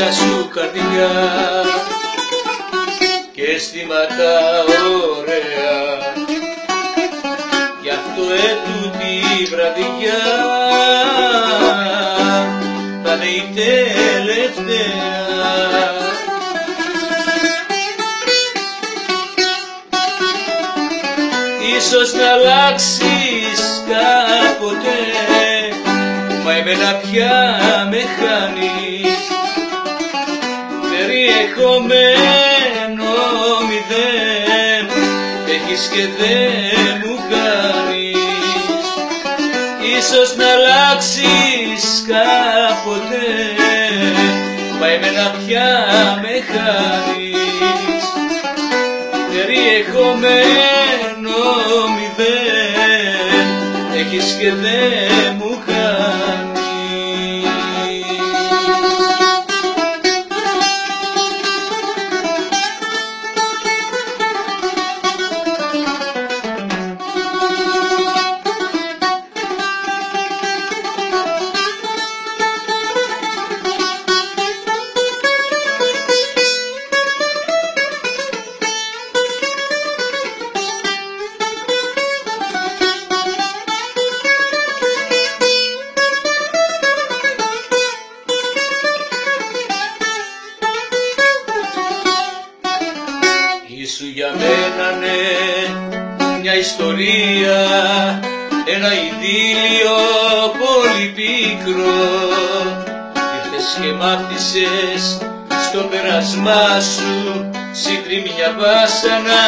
μέσα σου καρδιά και αισθήματα ωραία, γι' αυτό ετούτη βραδιά θα είναι η τελευταία. Ίσως να αλλάξεις κάποτε, μα εμένα πια με χάνεις. Περιεχομένο μηδέν έχεις και δεν μου κάνεις. Ίσως να αλλάξεις κάποτε, μα εμένα πια με χάνεις. Περιεχομένο μηδέν έχεις και δεν μου κάνεις. Ήσου για μένα ναι μια ιστορία, ένα ειδήλιο πολύ πίκρο. Ήρθες και μάθησες στο πέρασμά σου συντριμμιά βάσανα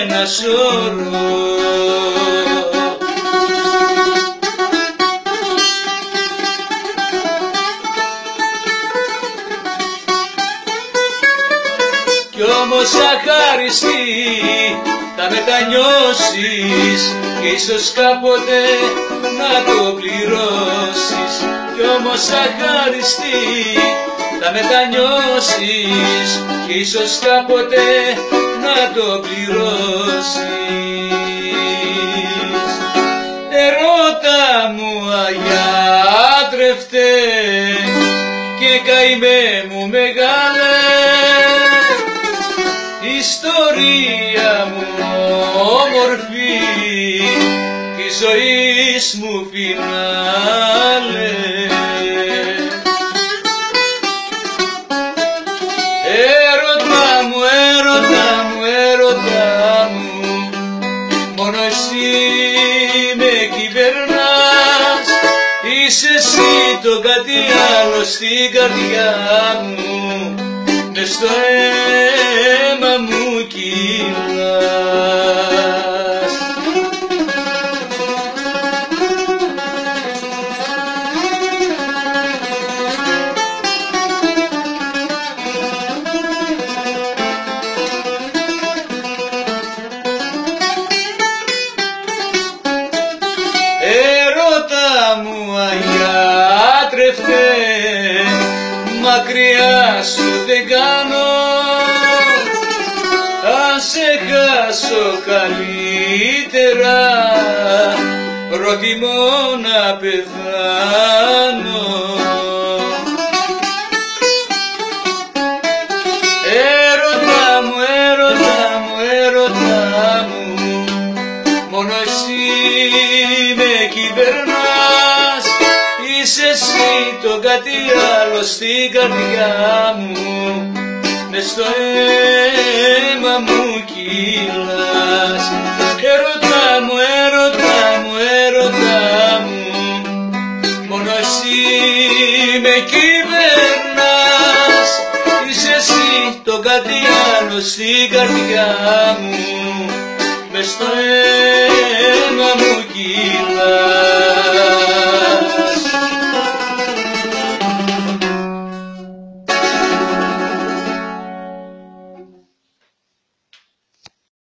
ένα σώρο. Κι όμως αχάριστη θα μετανιώσεις και ίσως κάποτε να το πληρώσεις. Κι όμως αχάριστη θα μετανιώσεις και ίσως κάποτε να το πληρώσεις. Ερώτα μου αγιάτρευτε και καημέ μου μεγάλε, ιστορία μου όμορφη, της ζωής μου φινάλε. Έρωτα μου, έρωτα μου, έρωτα μου, μόνο εσύ με κυβερνάς. Είσαι εσύ το κάτι άλλο στην καρδιά μου, μες στο αίμα μου κυλάς. Έρωτα μου αγιάτρευτε, μακριά σου δεν κάνω. Αν σε χάσω καλύτερα, προτιμώ να πεθάνω. Έρωτα μου, έρωτα μου, έρωτα μου, μόνο εσύ με κυβερνάς. Είσαι εσύ το κάτι άλλο στην καρδιά μου, μες στο αίμα μου κυλάς. Έρωτα μου, έρωτα μου, έρωτα μου, μόνο εσύ με κυβερνάς. Είσαι εσύ το κάτι άλλο στην καρδιά μου, μες στο αίμα μου κυλάς.